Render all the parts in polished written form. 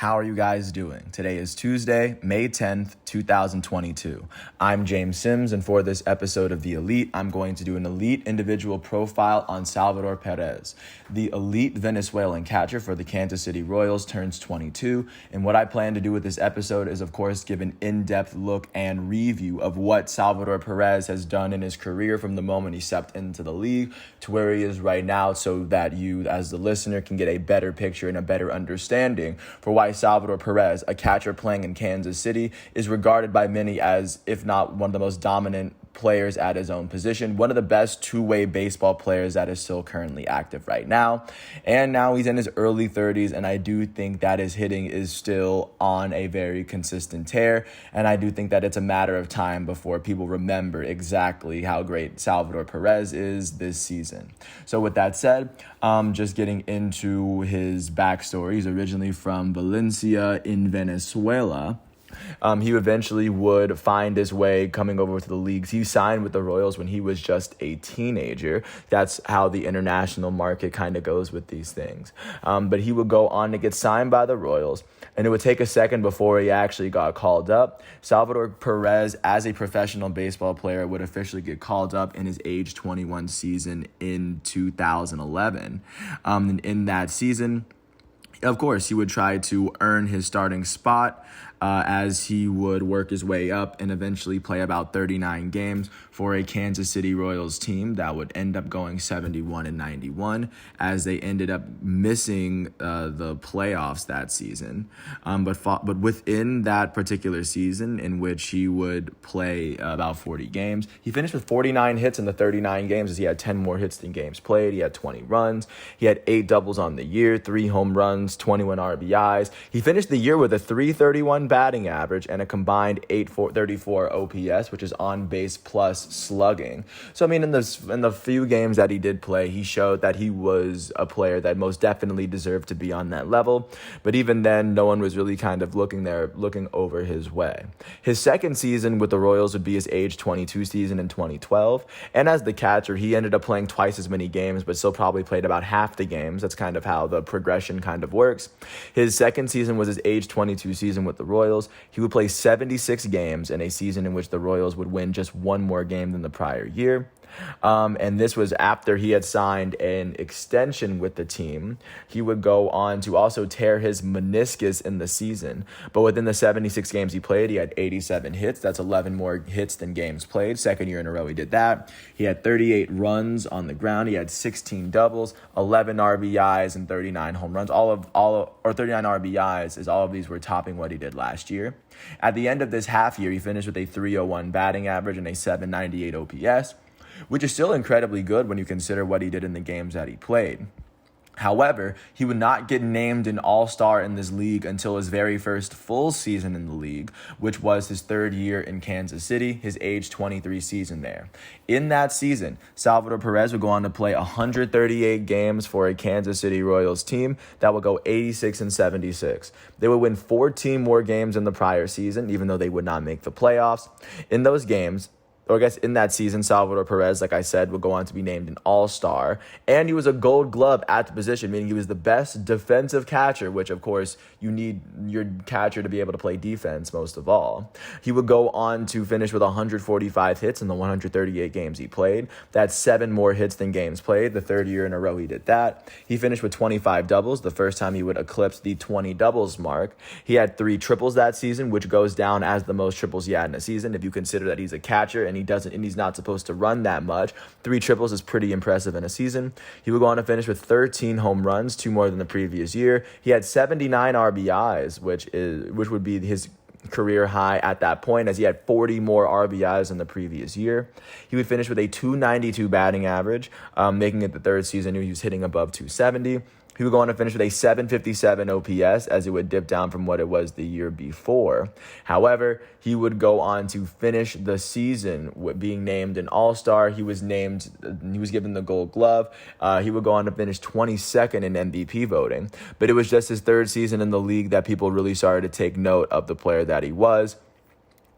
How are you guys doing? Today is Tuesday, May 10th, 2022. I'm James Sims, and for this episode of The Elite, I'm going to do an elite individual profile on Salvador Perez. The elite Venezuelan catcher for the Kansas City Royals turns 22, and what I plan to do with this episode is, of course, give an in-depth look and review of what Salvador Perez has done in his career from the moment he stepped into the league to where he is right now, so that you, as the listener, can get a better picture and a better understanding for why Salvador Perez, a catcher playing in Kansas City, is regarded by many as, if not one of the most dominant players at his own position, one of the best two-way baseball players that is still currently active right now. And now he's in his early 30s, and I do think that his hitting is still on a very consistent tear, and I do think that it's a matter of time before people remember exactly how great Salvador Perez is this season. So with that said, just getting into his backstory, he's originally from Valencia in Venezuela. He eventually would find his way coming over to the leagues. He signed with the Royals when he was just a teenager. That's how the international market kind of goes with these things. But he would go on to get signed by the Royals, and it would take a second before he actually got called up. Salvador Perez, as a professional baseball player, would officially get called up in his age 21 season in 2011. And in that season, of course, he would try to earn his starting spot as he would work his way up and eventually play about 39 games for a Kansas City Royals team that would end up going 71-91 as they ended up missing the playoffs that season. But within that particular season, in which he would play about 40 games, he finished with 49 hits in the 39 games as he had 10 more hits than games played. He had 20 runs. He had 8 doubles on the year, 3 home runs, 21 RBIs. He finished the year with a .331 batting average and a combined .834 OPS, which is on base plus slugging. So I mean, in the few games that he did play, he showed that he was a player that most definitely deserved to be on that level. But even then, no one was really kind of looking over his way. His second season with the Royals would be his age 22 season in 2012. And as the catcher, he ended up playing twice as many games, but still probably played about half the games. That's kind of how the progression kind of works. His second season was his age 22 season with the Royals. He would play 76 games in a season in which the Royals would win just one more game than the prior year. And this was after he had signed an extension with the team. He would go on to also tear his meniscus in the season. But within the 76 games he played, he had 87 hits. That's 11 more hits than games played. Second year in a row he did that. He had 38 runs on the ground. He had 16 doubles, 11 RBIs, and 39 home runs. 39 RBIs, as all of these were topping what he did last year. At the end of this half year, he finished with a .301 batting average and a .798 OPS, which is still incredibly good when you consider what he did in the games that he played. However, he would not get named an all-star in this league until his very first full season in the league, which was his third year in Kansas City, his age 23 season there. In that season, Salvador Perez would go on to play 138 games for a Kansas City Royals team that would go 86-76. They would win 14 more games than the prior season, even though they would not make the playoffs. In those games, or I guess in that season, Salvador Perez, like I said, would go on to be named an all-star. And he was a gold glove at the position, meaning he was the best defensive catcher, which, of course, you need your catcher to be able to play defense most of all. He would go on to finish with 145 hits in the 138 games he played. That's 7 more hits than games played. The third year in a row he did that. He finished with 25 doubles, the first time he would eclipse the 20 doubles mark. He had 3 triples that season, which goes down as the most triples he had in a season. If you consider that he's a catcher and he's not supposed to run that much, 3 triples is pretty impressive in a season. He would go on to finish with 13 home runs, 2 more than the previous year. He had 79 RBIs, which would be his career high at that point, as he had 40 more RBIs than the previous year. He would finish with a .292 batting average, making it the third season he was hitting above .270. He would go on to finish with a .757 OPS, as it would dip down from what it was the year before. However, he would go on to finish the season with being named an all-star. He was given the Gold Glove. He would go on to finish 22nd in MVP voting. But it was just his third season in the league that people really started to take note of the player that he was.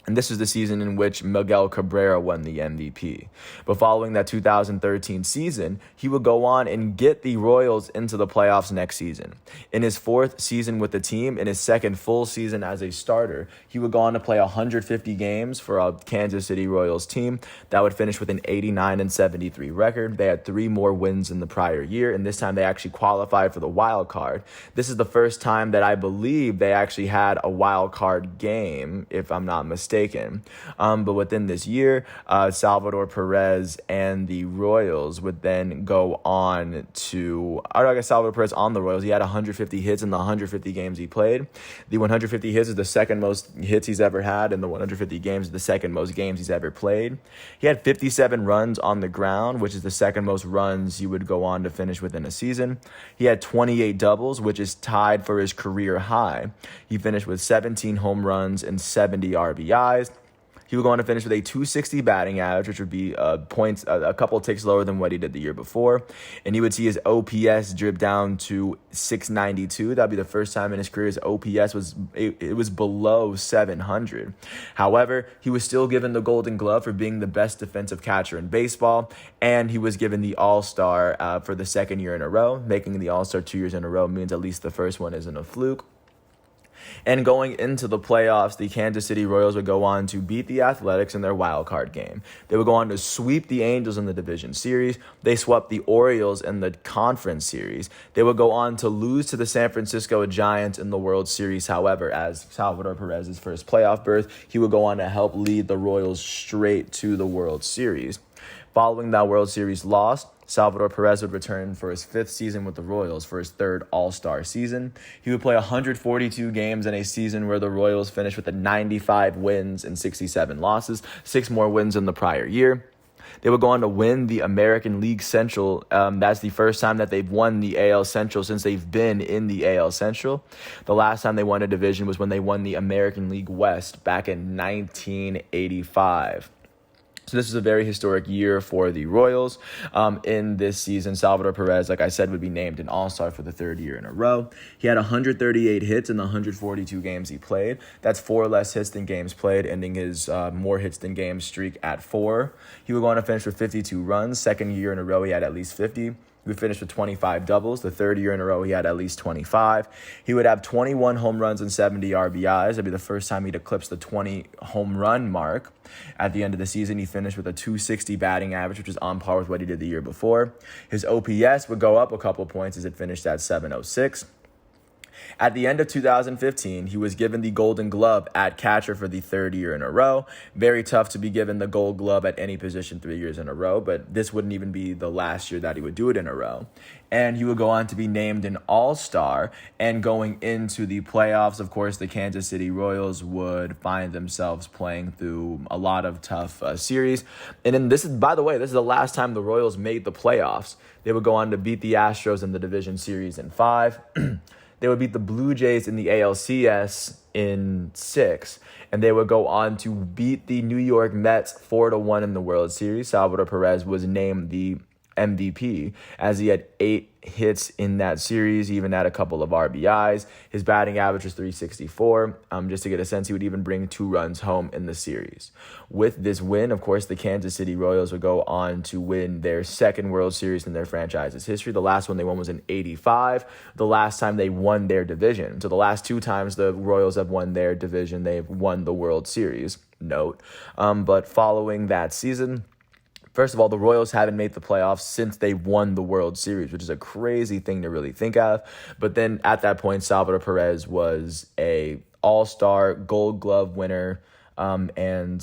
And this is the season in which Miguel Cabrera won the MVP. But following that 2013 season, he would go on and get the Royals into the playoffs next season. In his fourth season with the team, in his second full season as a starter, he would go on to play 150 games for a Kansas City Royals team that would finish with an 89-73 record. They had 3 more wins in the prior year, and this time they actually qualified for the wild card. This is the first time that I believe they actually had a wild card game, if I'm not mistaken. But within this year, Salvador Perez and the Royals would then go on to, I guess Salvador Perez on the Royals, he had 150 hits in the 150 games he played. The 150 hits is the second most hits he's ever had, and the 150 games is the second most games he's ever played. He had 57 runs on the ground, which is the second most runs he would go on to finish within a season. He had 28 doubles, which is tied for his career high. He finished with 17 home runs and 70 RBIs. He would go on to finish with a 260 batting average, which would be points a couple ticks lower than what he did the year before. And he would see his OPS drip down to 692. That'd be the first time in his career his OPS was below 700. However, he was still given the Golden Glove for being the best defensive catcher in baseball, and he was given the All-Star for the second year in a row. Making the All-Star 2 years in a row means at least the first one isn't a fluke. And going into the playoffs, the Kansas City Royals would go on to beat the Athletics in their wild card game. They would go on to sweep the Angels in the division series. They swept the Orioles in the conference series. They would go on to lose to the San Francisco Giants in the World Series. However, as Salvador Perez's first playoff berth, he would go on to help lead the Royals straight to the World Series. Following that World Series loss, Salvador Perez would return for his 5th season with the Royals for his 3rd All-Star season. He would play 142 games in a season where the Royals finished with 95 wins and 67 losses, 6 more wins than the prior year. They would go on to win the American League Central. That's the first time that they've won the AL Central since they've been in the AL Central. The last time they won a division was when they won the American League West back in 1985. So this is a very historic year for the Royals. In this season, Salvador Perez, like I said, would be named an All-Star for the 3rd year in a row. He had 138 hits in the 142 games he played. That's 4 less hits than games played, ending his more hits than games streak at 4. He would go on to finish with 52 runs. 2nd year in a row, he had at least 50. He would finish with 25 doubles. The 3rd year in a row, he had at least 25. He would have 21 home runs and 70 RBIs. That'd be the first time he'd eclipsed the 20 home run mark. At the end of the season, he finished with a 260 batting average, which is on par with what he did the year before. His OPS would go up a couple points as it finished at 706. At the end of 2015, he was given the Golden Glove at catcher for the 3rd year in a row. Very tough to be given the Gold Glove at any position 3 years in a row, but this wouldn't even be the last year that he would do it in a row. And he would go on to be named an All-Star. And going into the playoffs, of course, the Kansas City Royals would find themselves playing through a lot of tough series. And then this is the last time the Royals made the playoffs. They would go on to beat the Astros in the division series in 5. They would beat the Blue Jays in the ALCS in 6, and they would go on to beat the New York Mets 4-1 in the World Series. Salvador Perez was named the MVP as he had 8 hits in that series, even had a couple of RBIs. His batting average was 364. Just to get a sense, he would even bring 2 runs home in the series. With this win, of course, the Kansas City Royals would go on to win their 2nd World Series in their franchise's history. The last one they won was in 85, the last time they won their division. So the last 2 times the Royals have won their division, they've won the World Series. Note. But following that season, first of all, the Royals haven't made the playoffs since they won the World Series, which is a crazy thing to really think of. But then at that point, Salvador Perez was a All-Star Gold Glove winner, and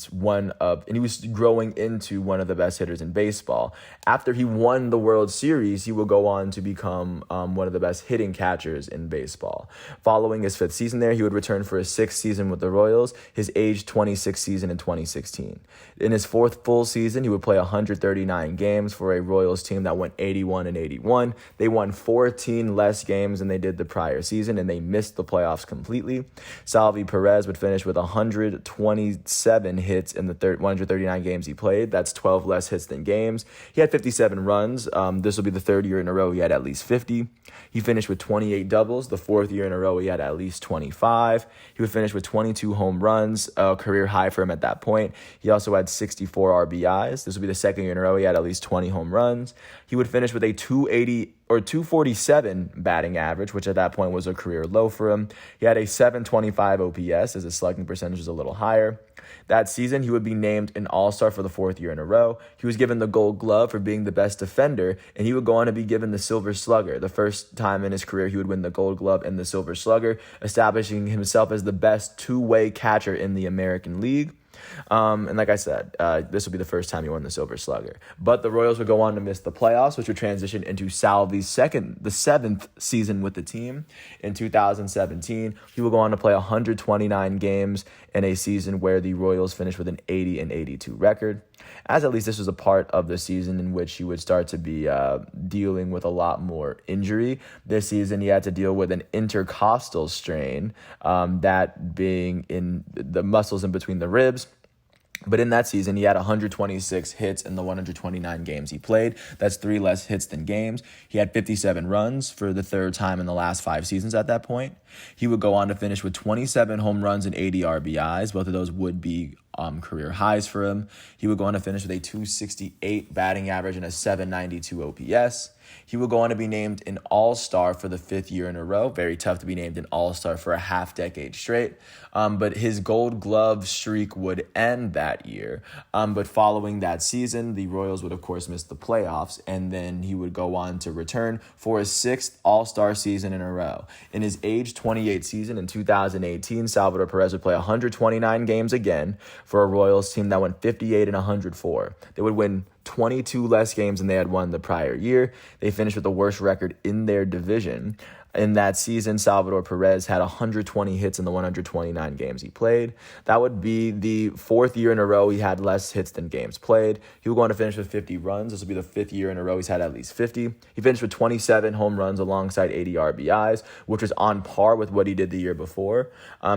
he was growing into one of the best hitters in baseball. After he won the World Series, he will go on to become one of the best hitting catchers in baseball. Following his 5th season there, he would return for his 6th season with the Royals, his age 26 season in 2016. In his 4th full season, he would play 139 games for a Royals team that went 81-81. They won 14 less games than they did the prior season, and they missed the playoffs completely. Salvi Perez would finish with 120 127 hits in the 139 games he played. That's 12 less hits than games. He had 57 runs. This will be the third year in a row he had at least 50. He finished with 28 doubles. The fourth year in a row he had at least 25. He would finish with 22 home runs, a career high for him at that point. He also had 64 RBIs. This will be the second year in a row he had at least 20 home runs. He would finish with a 280 or 247 batting average, which at that point was a career low for him. He had a 725 OPS, as his slugging percentage was a little higher. That season, he would be named an All-Star for the fourth year in a row. He was given the Gold Glove for being the best defender, and he would go on to be given the Silver Slugger. The first time in his career he would win the Gold Glove and the Silver Slugger, establishing himself as the best two-way catcher in the American League. And like I said, this will be the first time he won the Silver Slugger. But the Royals would go on to miss the playoffs, which would transition into Salvy's seventh season with the team. In 2017, he will go on to play 129 games in a season where the Royals finished with an 80-82 record. As at least this was a part of the season in which he would start to be dealing with a lot more injury. This season, he had to deal with an intercostal strain, that being in the muscles in between the ribs. But in that season, he had 126 hits in the 129 games he played. That's 3 less hits than games. He had 57 runs for the third time in the last 5 seasons at that point. He would go on to finish with 27 home runs and 80 RBIs. Both of those would be career highs for him. He would go on to finish with a 268 batting average and a 792 OPS. He would go on to be named an All-Star for the 5th year in a row. Very tough to be named an All-Star for a half decade straight. But his Gold Glove streak would end that year. But following that season, the Royals would, of course, miss the playoffs. And then he would go on to return for his 6th All-Star season in a row. In his age 28 season in 2018, Salvador Perez would play 129 games again for a Royals team that went 58-104. They would win 22 less games than they had won the prior year. They finished with the worst record in their division. In that season, Salvador Perez had 120 hits in the 129 games he played. That would be the 4th year in a row he had less hits than games played. He would go on to finish with 50 runs. This will be the 5th year in a row he's had at least 50. He finished with 27 home runs alongside 80 RBIs, which was on par with what he did the year before.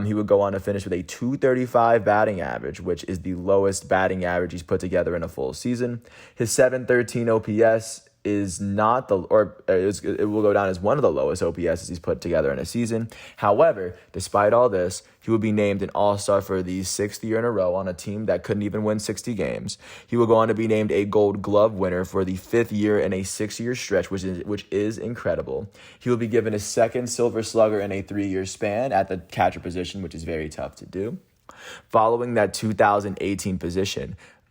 He would go on to finish with a 235 batting average, which is the lowest batting average he's put together in a full season. His 713 OPS is not it will go down as one of the lowest OPSs he's put together in a season. However, despite all this, he will be named an All-Star for the 6th year in a row on a team that couldn't even win 60 games. He will go on to be named a Gold Glove winner for the 5th year in a 6-year stretch, which is incredible. He will be given a 2nd Silver Slugger in a 3-year span at the catcher position, which is very tough to do. Following that 2018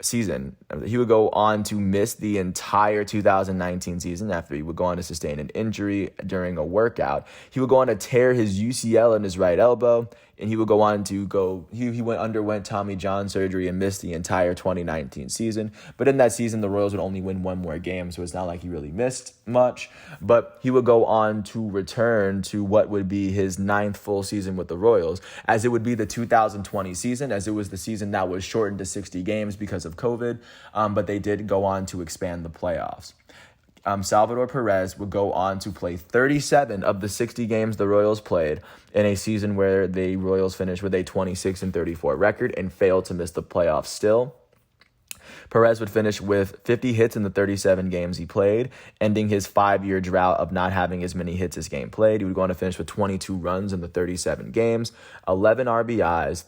season, he would go on to miss the entire 2019 season after he would go on to sustain an injury during a workout. He would go on to tear his UCL in his right elbow, and he would go on to underwent Tommy John surgery and missed the entire 2019 season. But in that season, the Royals would only win 1 more game, so it's not like he really missed much. But he would go on to return to what would be his 9th full season with the Royals, as it would be the 2020 season, as it was the season that was shortened to 60 games because of COVID, but they did go on to expand the playoffs. Salvador Perez would go on to play 37 of the 60 games the Royals played in a season where the Royals finished with a 26-34 record and failed to miss the playoffs still. Perez would finish with 50 hits in the 37 games he played, ending his 5-year drought of not having as many hits as game played. He would go on to finish with 22 runs in the 37 games, 11 RBIs,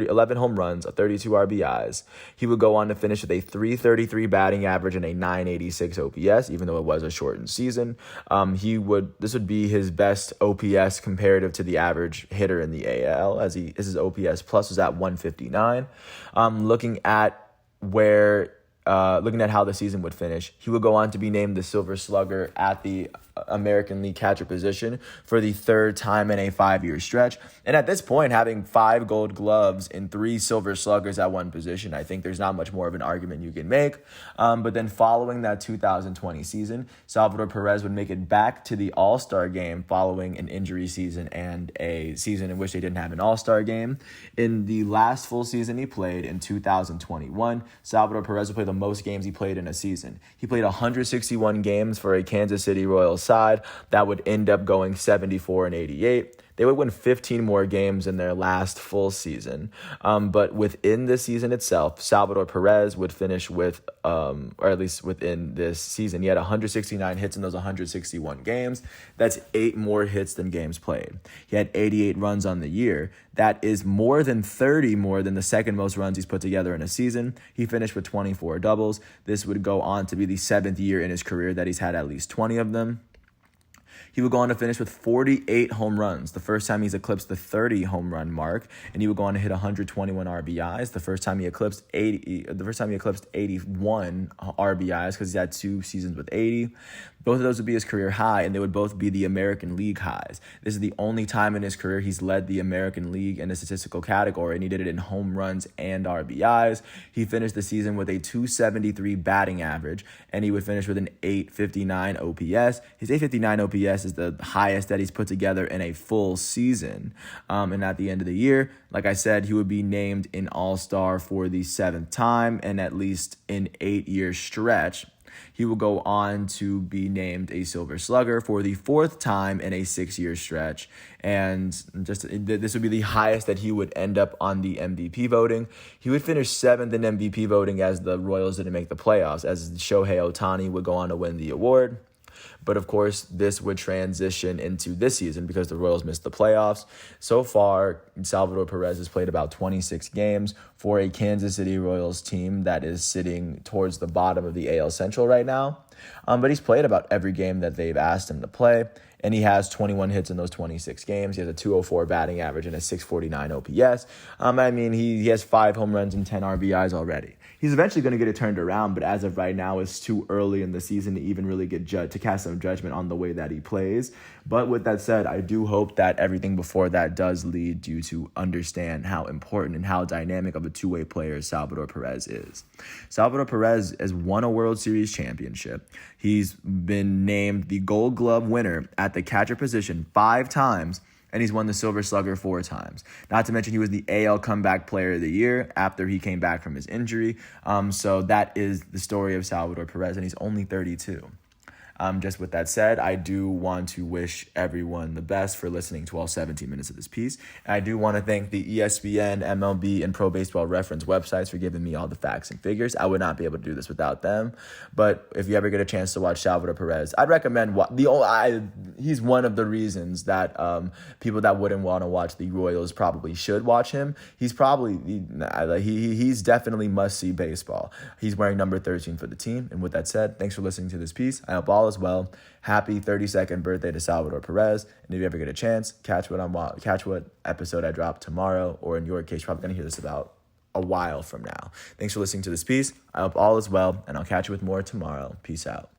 11 home runs, 32 RBIs. He would go on to finish with a 333 batting average and a 986 OPS, even though it was a shortened season. This would be his best OPS comparative to the average hitter in the AL, as his OPS plus was at 159. Looking at how the season would finish, he would go on to be named the Silver Slugger at the American League catcher position for the 3rd time in a 5-year stretch. And at this point, having 5 Gold Gloves and 3 Silver Sluggers at one position, I think there's not much more of an argument you can make. But then following that 2020 season, Salvador Perez would make it back to the All-Star game following an injury season and a season in which they didn't have an All-Star game. In the last full season he played in 2021, Salvador Perez would play the most games he played in a season. He played 161 games for a Kansas City Royals side that would end up going 74-88. they would win 15 more games in their last full season. But within the season itself, Salvador Perez would finish with, or at least within this season, he had 169 hits in those 161 games. That's 8 more hits than games played. He had 88 runs on the year. That is more than 30 more than the second most runs he's put together in a season. He finished with 24 doubles. This would go on to be the 7th year in his career that he's had at least 20 of them. He would go on to finish with 48 home runs, the first time he's eclipsed the 30 home run mark, and he would go on to hit 121 RBIs, the first time he eclipsed 81 RBIs because he's had 2 seasons with 80. Both of those would be his career high, and they would both be the American League highs. This is the only time in his career he's led the American League in a statistical category, and he did it in home runs and RBIs. He finished the season with a 273 batting average, and he would finish with an 859 OPS. His 859 OPS is the highest that he's put together in a full season. And at the end of the year, like I said, he would be named an All-Star for the 7th time and at least an 8-year stretch. He will go on to be named a Silver Slugger for the 4th time in a 6-year stretch. And this would be the highest that he would end up on the MVP voting. He would finish 7th in MVP voting as the Royals didn't make the playoffs, as Shohei Ohtani would go on to win the award. But of course, this would transition into this season because the Royals missed the playoffs. So far, Salvador Perez has played about 26 games for a Kansas City Royals team that is sitting towards the bottom of the AL Central right now. But he's played about every game that they've asked him to play. And he has 21 hits in those 26 games. He has a 204 batting average and a 649 OPS. He has 5 home runs and 10 RBIs already. He's eventually going to get it turned around, but as of right now, it's too early in the season to even really to cast some judgment on the way that he plays. But with that said, I do hope that everything before that does lead you to understand how important and how dynamic of a two-way player Salvador Perez is. Salvador Perez has won a World Series championship. He's been named the Gold Glove winner at the catcher position 5 times, and he's won the Silver Slugger 4 times. Not to mention he was the AL Comeback Player of the Year after he came back from his injury. So that is the story of Salvador Perez, and he's only 32. Just with that said, I do want to wish everyone the best for listening to all 17 minutes of this piece. And I do want to thank the ESPN, MLB, and Pro Baseball Reference websites for giving me all the facts and figures. I would not be able to do this without them. But if you ever get a chance to watch Salvador Perez, I'd recommend he's one of the reasons that people that wouldn't want to watch the Royals probably should watch him. He's definitely must-see baseball. He's wearing number 13 for the team. And with that said, thanks for listening to this piece. I hope all is well. Happy 32nd birthday to Salvador Perez. And if you ever get a chance, catch what episode I drop tomorrow, or in your case, you're probably going to hear this about a while from now. Thanks for listening to this piece. I hope all is well, and I'll catch you with more tomorrow. Peace out.